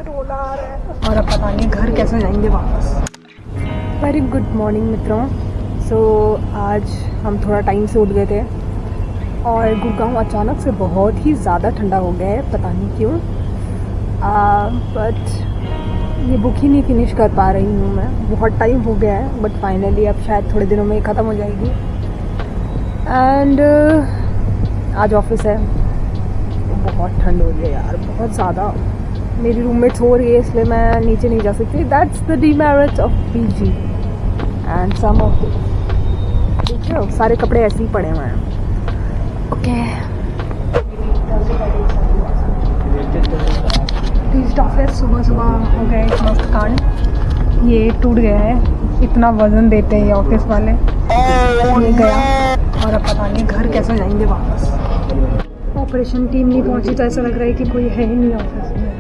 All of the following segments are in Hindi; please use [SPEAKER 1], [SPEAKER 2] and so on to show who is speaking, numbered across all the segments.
[SPEAKER 1] रोना आ रहा है। और अब पता नहीं घर कैसे जाएंगे वापस। वेरी गुड मॉर्निंग मित्रों। आज हम थोड़ा टाइम से उठ गए थे और गुड़गांव अचानक से बहुत ही ज़्यादा ठंडा हो गया है, पता नहीं क्यों। बट ये बुक ही नहीं फिनिश कर पा रही हूँ मैं, बहुत टाइम हो गया है। बट फाइनली अब शायद थोड़े दिनों में ख़त्म हो जाएगी। एंड आज ऑफिस है। बहुत ठंड हो रही है यार, बहुत ज़्यादा। मेरी रूममेट सो रही है इसलिए मैं नीचे नहीं जा सकती। That's the demerits of PG and some of देखिए सारे कपड़े ऐसे ही पड़े हुए हैं। ओके टीस्ट ऑफिस सुबह सुबह हो गए मस्त कांड। ये टूट गया है, इतना वजन देते हैं ये ऑफिस वाले। ये गया और अब पता नहीं घर कैसे जाएंगे वापस। ऑपरेशन टीम नहीं पहुंची तो ऐसा लग रहा है कि कोई है ही नहीं ऑफिस में,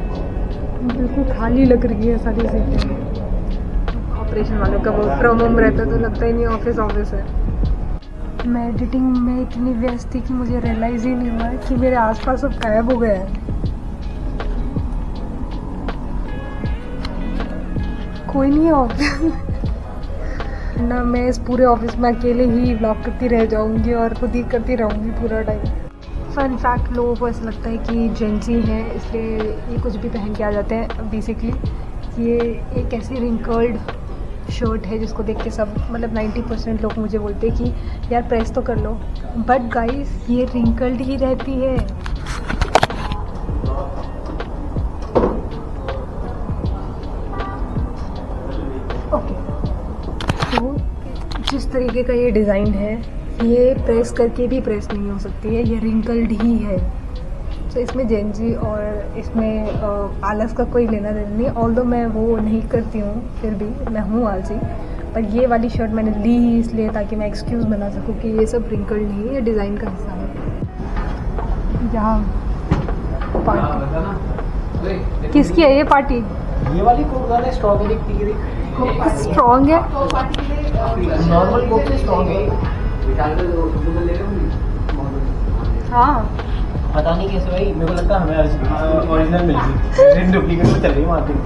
[SPEAKER 1] बिल्कुल खाली लग रही है सारी सीटें। ऑपरेशन वालों का वर्क फ्रॉम होम रहता तो लगता ही नहीं ऑफिस है। मैं एडिटिंग में इतनी व्यस्त थी कि मुझे रियलाइज़ ही नहीं हुआ कि मेरे आसपास सब गायब हो गया है। कोई नहीं है ऑफिस ना। मैं इस पूरे ऑफिस में अकेले ही व्लॉग करती रह जाऊंगी और खुद ही करती रहूंगी पूरा टाइम। फन फैक्ट, लोगों को ऐसा लगता है कि जेंसी है इसलिए ये कुछ भी पहन के आ जाते हैं। बेसिकली ये एक ऐसी रिंकल्ड शर्ट है जिसको देख के सब मतलब 90% लोग मुझे बोलते हैं कि यार प्रेस तो कर लो। बट गाइस ये रिंकल्ड ही रहती है। ओके तो जिस तरीके का ये डिज़ाइन है ये प्रेस करके भी प्रेस नहीं हो सकती है, ये रिंकल्ड ही है। तो इसमें जेंजी और इसमें आलस का कोई लेना देना नहीं। ऑल्दो मैं वो नहीं करती हूँ, फिर भी मैं हूँ आलसी। पर ये वाली शर्ट मैंने ली ही इसलिए ताकि मैं एक्सक्यूज़ बना सकूँ कि ये सब रिंकल्ड नहीं है, ये डिज़ाइन का हिस्सा है। यहाँ पार्टी किसकी है? ये पार्टी
[SPEAKER 2] ये वाली कोक है, स्ट्रॉबेरी की
[SPEAKER 1] स्ट्रॉन्ग है।
[SPEAKER 2] नॉर्मल कोक से स्ट्रॉन्ग है।
[SPEAKER 1] हाँ
[SPEAKER 2] पता नहीं कैसे भाई, मेरे को लगता है हमें ओरिजिनल मिल गई, डुप्लीकेट में चल रही मार्केट।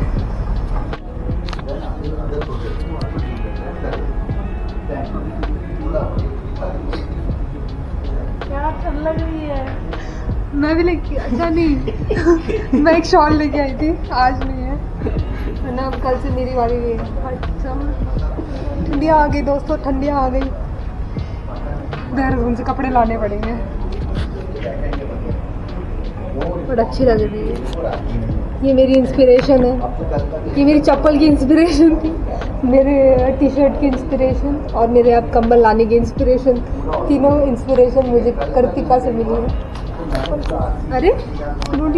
[SPEAKER 1] क्या अच्छा लग रही है। मैं भी लेके अच्छा नहीं मैं एक शॉल लेके आई थी, आज नहीं है ना, कल से मेरी बारी है। अच्छा ठंडियाँ आ गई दोस्तों, ठंडियाँ आ गई। देहरादून से कपड़े लाने पड़ेंगे। बट अच्छी लग रही है। ये मेरी इंस्पिरेशन है, ये मेरी चप्पल की इंस्पिरेशन थी, मेरे टी शर्ट की इंस्पिरेशन और मेरे अब कंबल लाने की इंस्पिरेशन। तीनों इंस्पिरेशन मुझे कृतिका से मिली है। अरे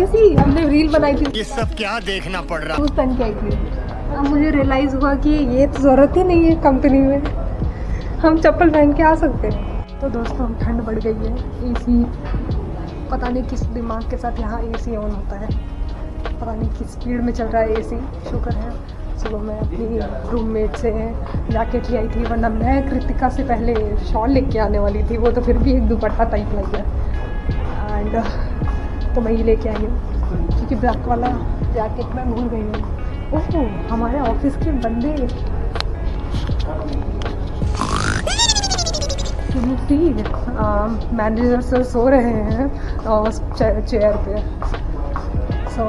[SPEAKER 1] सी हमने रील बनाई थी,
[SPEAKER 3] ये सब क्या देखना पड़ रहा।
[SPEAKER 1] शूज पहन के आई थी। अब मुझे रियलाइज़ हुआ कि ये तो ज़रूरत ही नहीं है कंपनी में, हम चप्पल पहन के आ सकते हैं। तो दोस्तों ठंड बढ़ गई है। एसी पता नहीं किस दिमाग के साथ यहाँ एसी ऑन होता है, पता नहीं किस स्पीड में चल रहा है एसी। शुक्र है सुबह मैं अपनी रूममेट से जैकेट ले आई थी, वरना मैं कृतिका से पहले शॉल लेके आने वाली थी। वो तो फिर भी एक दुपट्टा टाइप लग गया एंड तो मैं ही लेके आई हूँ क्योंकि ब्लैक वाला जैकेट मैं भूल गई हूँ। ओह हमारे ऑफिस के बंदे मैनेजर सर सो रहे हैं चेयर पे। सो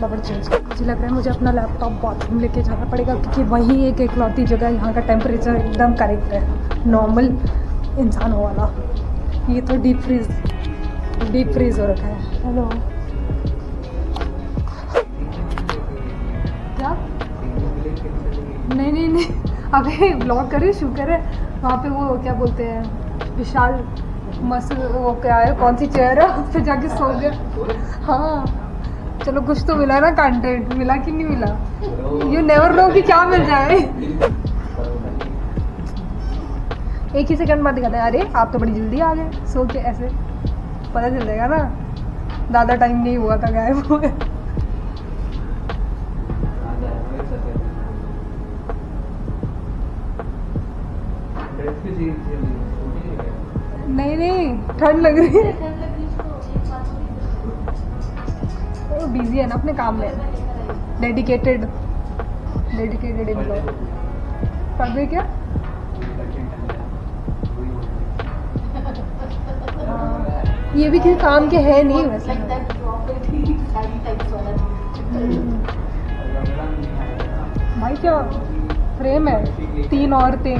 [SPEAKER 1] डबल चेंज मुझे लग रहा है मुझे अपना लैपटॉप बाथरूम लेके जाना पड़ेगा क्योंकि वही एक इकलौती जगह यहाँ का टेम्परेचर एकदम करेक्ट है, नॉर्मल इंसानों वाला। ये तो डीप फ्रीज हो रखा है। हेलो क्या? नहीं अबे ब्लॉग करे, शुक्र है वहाँ पे वो क्या बोलते हैं विशाल मस्त, वो क्या है कौन सी चेयर है उस पर जाके सो गया। हाँ चलो कुछ तो मिला ना, कंटेंट मिला कि नहीं मिला, यू नेवर नो कि क्या मिल जाए। एक ही सेकंड बाद दिखाते हैं अरे आप तो बड़ी जल्दी आ गए सो के, ऐसे पता चल जाएगा ना ज़्यादा टाइम नहीं हुआ था गायब हुए। नहीं ठंड लग रही है। बिजी है ना अपने काम में, डेडिकेटेड एम्प्लॉय। पढ़ रहे क्या? ये भी किसी काम के है नहीं वैसे। भाई क्या फ्रेम है, 3 औरतें।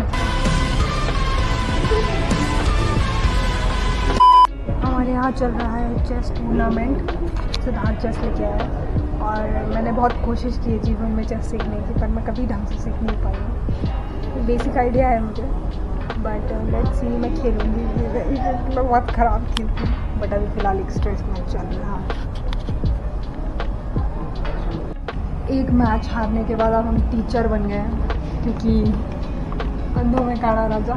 [SPEAKER 1] हमारे यहाँ चल रहा है चेस टूर्नामेंट, सिद्धार्थ चेस लेके आया है और मैंने बहुत कोशिश की है जीवन में चेस सीखने की, पर मैं कभी ढंग से सीख नहीं पाई हूँ। बेसिक आइडिया है मुझे, बट लेट्स सी, मैं खेलूँगी। मैं बहुत ख़राब खेलती हूँ, बट अभी फ़िलहाल एक स्ट्रेस मैच चल रहा है। एक मैच हारने के बाद अब हम टीचर बन गए हैं, क्योंकि अंधों में काना राजा।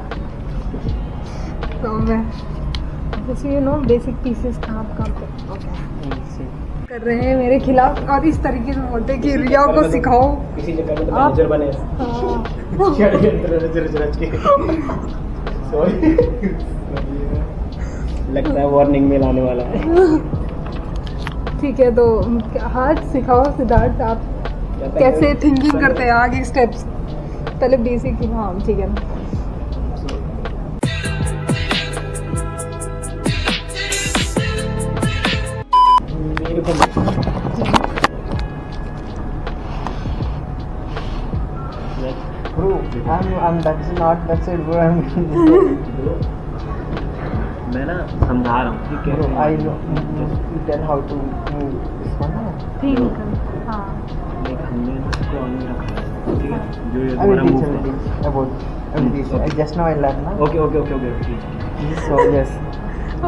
[SPEAKER 1] तो मैं जैसे यू नो बेसिक पीसेस कहाँ कर रहे हैं मेरे खिलाफ, और इस तरीके से बोलते हैं कि रिया को सिखाओ।
[SPEAKER 2] किसी जगह में मैनेजर बने। सॉरी, लगता है वार्निंग में लाने वाला है।
[SPEAKER 1] ठीक है, तो हाथ सिखाओ सिद्धार्थ, आप कैसे थिंकिंग करते हैं आगे स्टेप्स, पहले बेसिक। हाँ ठीक है।
[SPEAKER 2] Bro, that's not that's it, bro. मैं ना समझा रहा हूँ, ठीक है? Bro, I know. You tell how to move this one.
[SPEAKER 1] ठीक है, हाँ।
[SPEAKER 2] एक हमने इसको ऑन रखा है, ठीक है? जो ये हमारा मूव है। About just now I learned ना. Okay. So yes.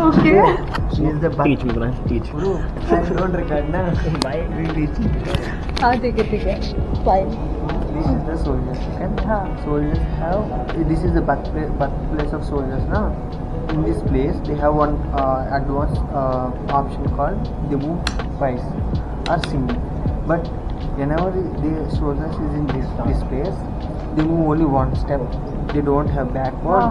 [SPEAKER 1] Okay.
[SPEAKER 2] She is the teach me, bro. Teach. Bro, I don't record ना. Bye. We teach.
[SPEAKER 1] हाँ ठीक है, fine.
[SPEAKER 4] This is the soldiers, okay?
[SPEAKER 1] हाँ.
[SPEAKER 4] Soldiers have, this is the birthplace of soldiers, na? In this place, they have one advanced option called they move twice or single. But whenever the soldiers is in this place, they move only one step. They don't have backward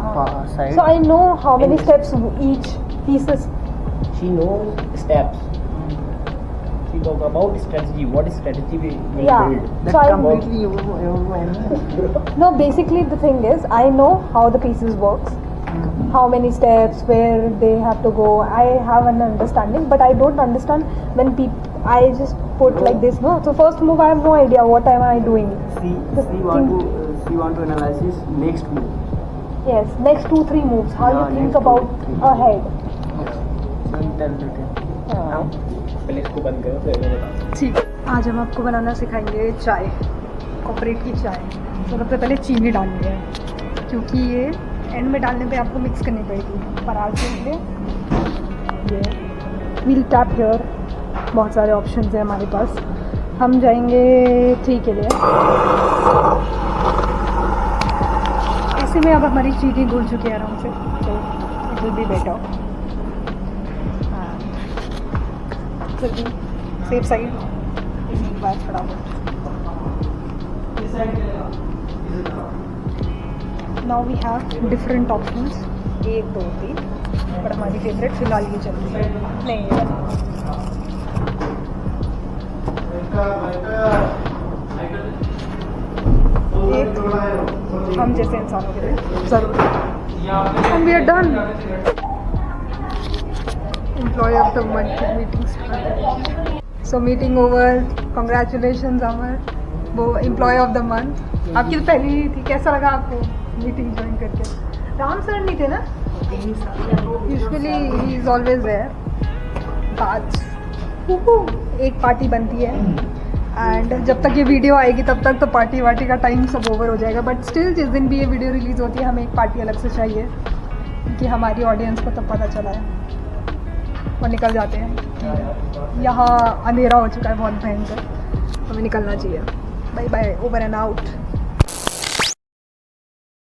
[SPEAKER 4] side.
[SPEAKER 1] So I know how many steps each pieces.
[SPEAKER 2] She knows steps. She talk about strategy. What strategy we will
[SPEAKER 1] Yeah.
[SPEAKER 2] build.
[SPEAKER 4] That
[SPEAKER 1] So I
[SPEAKER 4] completely
[SPEAKER 1] no, basically the thing is, I know how the pieces works, how many steps, where they have to go. I have an understanding, but I don't understand when I just put like this, no? So first move, I have no idea what am I doing.
[SPEAKER 4] She want to analyze his next move.
[SPEAKER 1] Yes, next 2-3 moves. How you think about ahead.
[SPEAKER 4] So you tell it.
[SPEAKER 2] पहले इसको बंद करो, फिर मैं बताता
[SPEAKER 1] ठीक, आज हम आपको बनाना सिखाएंगे चाय, कॉर्पोरेट की चाय। तो सबसे पहले चीनी डालनी है, क्योंकि ये एंड में डालने पे आपको मिक्स करनी पड़ेगी। पर आज के लिए ये व्हील टैप हियर, बहुत सारे ऑप्शंस हैं हमारे पास। हम जाएंगे 3 के लिए। ऐसे में अब हमारी चीनी घुल चुकी है आराम से, तो it will be better. Safe side बात फटाफट। Now we have different options, 1 2 3, पर हमारी फेवरेट फिलहाल ये चल रही है। नहीं एक हम जैसे इंसानों के लिए ज़रूर। And we are done. Employee of the month meeting started. So meeting over. Congratulations अमर, वो Employee of the month। आपकी तो पहली ही थी, कैसा लगा आपको मीटिंग ज्वाइन करके? राम सर नहीं थे ना? Usually he is always there. आज एक पार्टी बनती है, एंड जब तक ये वीडियो आएगी तब तक तो पार्टी वार्टी का टाइम सब ओवर हो जाएगा। बट स्टिल जिस दिन भी ये वीडियो रिलीज़ होती है, हमें एक पार्टी अलग से चाहिए, क्योंकि हमारी ऑडियंस को तब पता चला है और निकल जाते हैं। यहाँ अंधेरा हो चुका है बहुत भयंकर, हमें निकलना चाहिए। Bye bye, over and out.